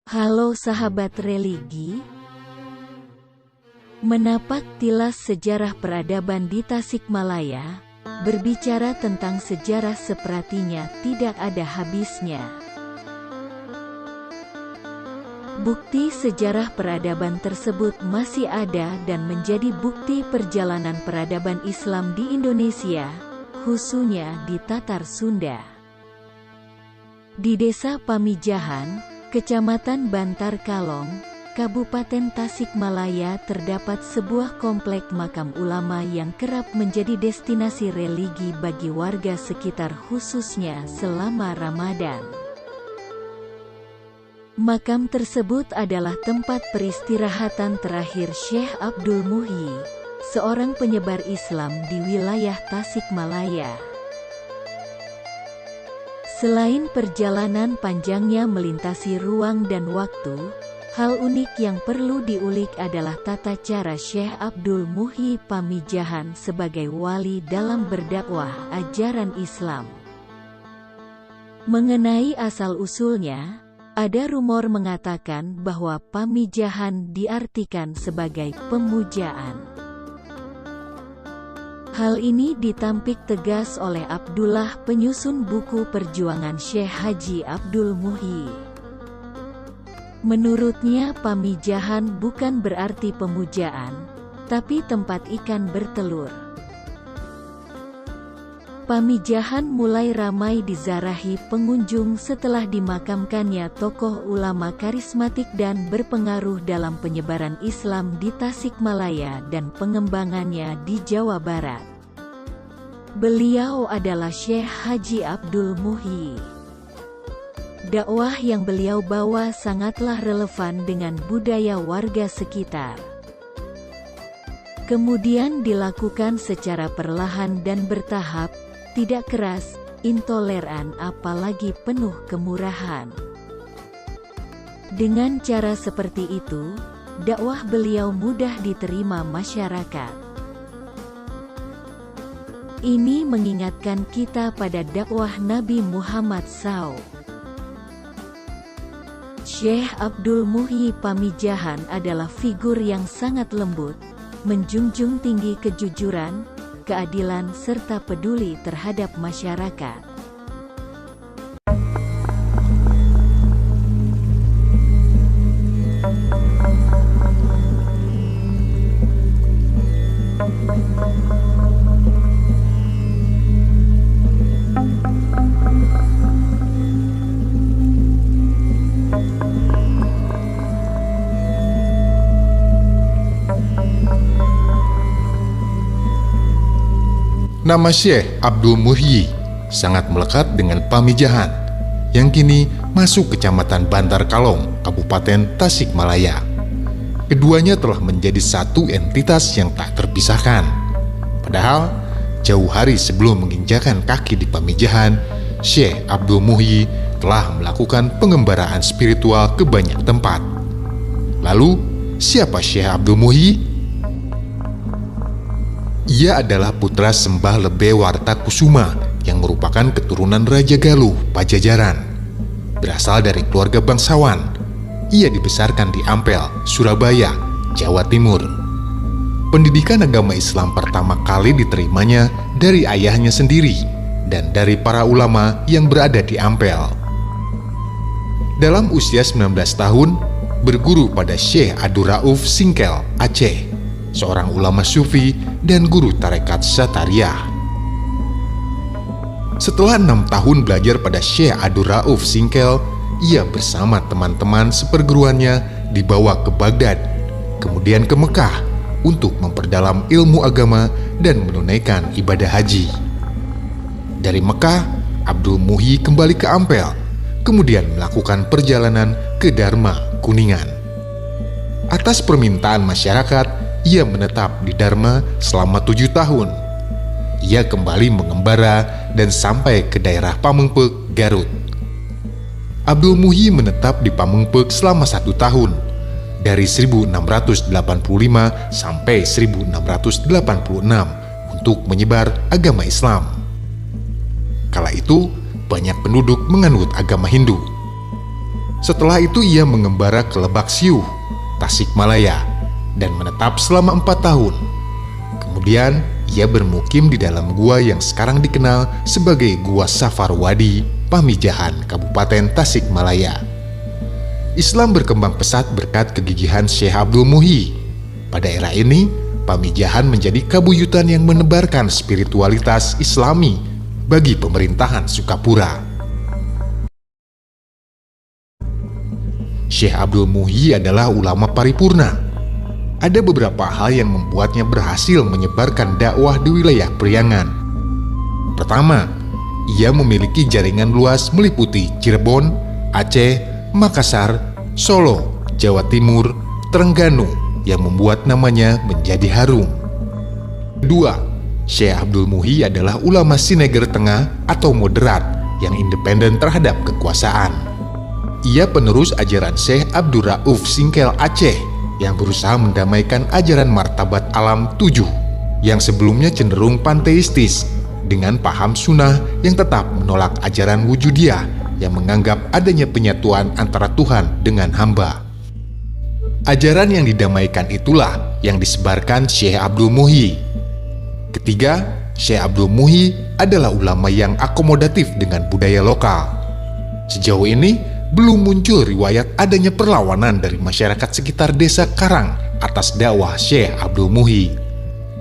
Halo sahabat religi, menapak tilas sejarah peradaban di Tasikmalaya, berbicara tentang sejarah sepertinya tidak ada habisnya. Bukti sejarah peradaban tersebut masih ada dan menjadi bukti perjalanan peradaban Islam di Indonesia, khususnya di Tatar Sunda. Di Desa Pamijahan, Kecamatan Bantar Kalong, Kabupaten Tasikmalaya terdapat sebuah komplek makam ulama yang kerap menjadi destinasi religi bagi warga sekitar khususnya selama Ramadan. Makam tersebut adalah tempat peristirahatan terakhir Syekh Abdul Muhyi, seorang penyebar Islam di wilayah Tasikmalaya. Selain perjalanan panjangnya melintasi ruang dan waktu, hal unik yang perlu diulik adalah tata cara Syekh Abdul Muhyi Pamijahan sebagai wali dalam berdakwah ajaran Islam. Mengenai asal-usulnya, ada rumor mengatakan bahwa Pamijahan diartikan sebagai pemujaan. Hal ini ditampik tegas oleh Abdullah, penyusun buku perjuangan Syekh Haji Abdul Muhyi. Menurutnya Pamijahan bukan berarti pemujaan, tapi tempat ikan bertelur. Pamijahan mulai ramai dizarahi pengunjung setelah dimakamkannya tokoh ulama karismatik dan berpengaruh dalam penyebaran Islam di Tasikmalaya dan pengembangannya di Jawa Barat. Beliau adalah Syekh Haji Abdul Muhyi. Dakwah yang beliau bawa sangatlah relevan dengan budaya warga sekitar. Kemudian dilakukan secara perlahan dan bertahap, tidak keras, intoleran apalagi penuh kemurahan. Dengan cara seperti itu, dakwah beliau mudah diterima masyarakat. Ini mengingatkan kita pada dakwah Nabi Muhammad SAW. Syekh Abdul Muhyi Pamijahan adalah figur yang sangat lembut, menjunjung tinggi kejujuran, keadilan serta peduli terhadap masyarakat. Nama Syekh Abdul Muhyi sangat melekat dengan Pamijahan, yang kini masuk Kecamatan Bantar Kalong, Kabupaten Tasikmalaya. Keduanya telah menjadi satu entitas yang tak terpisahkan. Padahal, jauh hari sebelum menginjakan kaki di Pamijahan, Syekh Abdul Muhyi telah melakukan pengembaraan spiritual ke banyak tempat. Lalu, siapa Syekh Abdul Muhyi? Ia adalah putra Sembah Lebe Wartakusuma yang merupakan keturunan Raja Galuh Pajajaran. Berasal dari keluarga bangsawan, ia dibesarkan di Ampel, Surabaya, Jawa Timur. Pendidikan agama Islam pertama kali diterimanya dari ayahnya sendiri dan dari para ulama yang berada di Ampel. Dalam usia 19 tahun, berguru pada Syekh Abdul Rauf Singkel, Aceh, seorang ulama sufi dan guru tarekat Satariyah. Setelah 6 tahun belajar pada Syekh Abdul Rauf Singkel, ia bersama teman-teman seperguruannya dibawa ke Baghdad, kemudian ke Mekah untuk memperdalam ilmu agama dan menunaikan ibadah haji. Dari Mekah, Abdul Muhyi kembali ke Ampel, kemudian melakukan perjalanan ke Dharma, Kuningan. Atas permintaan masyarakat, ia menetap di Dharma selama 7 tahun. Ia kembali mengembara dan sampai ke daerah Pamengpeuk, Garut. Abdul Muhyi menetap di Pamengpeuk selama 1 tahun, dari 1685 sampai 1686 untuk menyebar agama Islam. Kala itu, banyak penduduk menganut agama Hindu. Setelah itu ia mengembara ke Lebak Siuh, Tasikmalaya, dan menetap selama 4 tahun. Kemudian ia bermukim di dalam gua yang sekarang dikenal sebagai Gua Safarwadi, Pamijahan, Kabupaten Tasikmalaya. Islam berkembang pesat berkat kegigihan Syekh Abdul Muhyi. Pada era ini, Pamijahan menjadi kabuyutan yang menebarkan spiritualitas Islami bagi pemerintahan Sukapura. Syekh Abdul Muhyi adalah ulama paripurna. Ada beberapa hal yang membuatnya berhasil menyebarkan dakwah di wilayah Priangan. Pertama, ia memiliki jaringan luas meliputi Cirebon, Aceh, Makassar, Solo, Jawa Timur, Terengganu yang membuat namanya menjadi harum. Kedua, Syekh Abdul Muhyi adalah ulama Sineger Tengah atau moderat yang independen terhadap kekuasaan. Ia penerus ajaran Syekh Abdul Rauf Singkel Aceh yang berusaha mendamaikan ajaran martabat alam 7 yang sebelumnya cenderung panteistis dengan paham sunnah yang tetap menolak ajaran wujudiyah yang menganggap adanya penyatuan antara Tuhan dengan hamba. Ajaran yang didamaikan itulah yang disebarkan Syekh Abdul Muhyi. Ketiga, Syekh Abdul Muhyi adalah ulama yang akomodatif dengan budaya lokal. Sejauh ini, belum muncul riwayat adanya perlawanan dari masyarakat sekitar desa Karang atas dakwah Syekh Abdul Muhyi.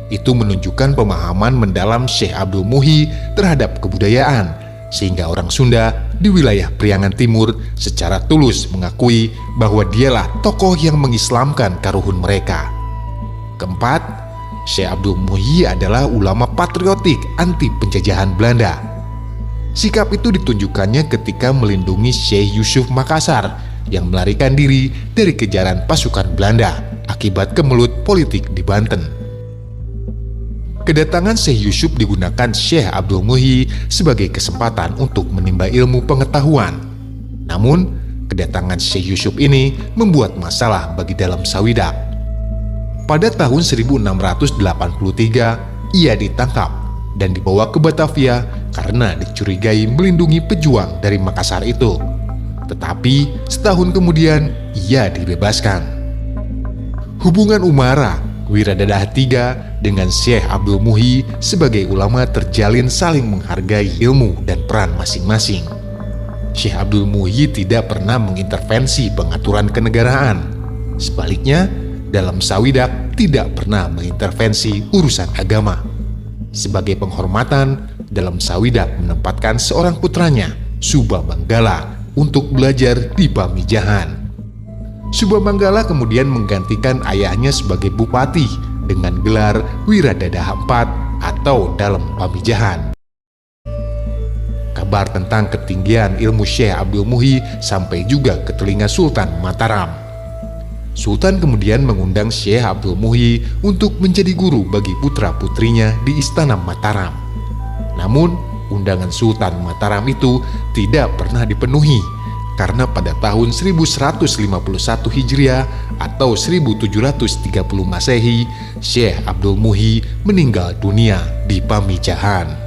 Itu menunjukkan pemahaman mendalam Syekh Abdul Muhyi terhadap kebudayaan, sehingga orang Sunda di wilayah Priangan Timur secara tulus mengakui bahwa dialah tokoh yang mengislamkan karuhun mereka. Keempat, Syekh Abdul Muhyi adalah ulama patriotik anti penjajahan Belanda. Sikap itu ditunjukkannya ketika melindungi Syekh Yusuf Makassar yang melarikan diri dari kejaran pasukan Belanda akibat kemelut politik di Banten. Kedatangan Syekh Yusuf digunakan Syekh Abdul Muhyi sebagai kesempatan untuk menimba ilmu pengetahuan. Namun, kedatangan Syekh Yusuf ini membuat masalah bagi dalam Sawidak. Pada tahun 1683, ia ditangkap dan dibawa ke Batavia karena dicurigai melindungi pejuang dari Makassar itu. Tetapi setahun kemudian ia dibebaskan. Hubungan Umara, Wiradadah III dengan Syekh Abdul Muhyi sebagai ulama terjalin saling menghargai ilmu dan peran masing-masing. Syekh Abdul Muhyi tidak pernah mengintervensi pengaturan kenegaraan. Sebaliknya, dalam Sawidak tidak pernah mengintervensi urusan agama. Sebagai penghormatan, dalam Sawidak menempatkan seorang putranya, Subah Manggala, untuk belajar di Pamijahan. Subah Manggala kemudian menggantikan ayahnya sebagai bupati dengan gelar Wiradadah IV atau dalam Pamijahan. Kabar tentang ketinggian ilmu Syekh Abdul Muhyi sampai juga ke telinga Sultan Mataram. Sultan kemudian mengundang Syekh Abdul Muhyi untuk menjadi guru bagi putra-putrinya di Istana Mataram. Namun, undangan Sultan Mataram itu tidak pernah dipenuhi karena pada tahun 1151 Hijriah atau 1730 Masehi, Syekh Abdul Muhyi meninggal dunia di Pamijahan.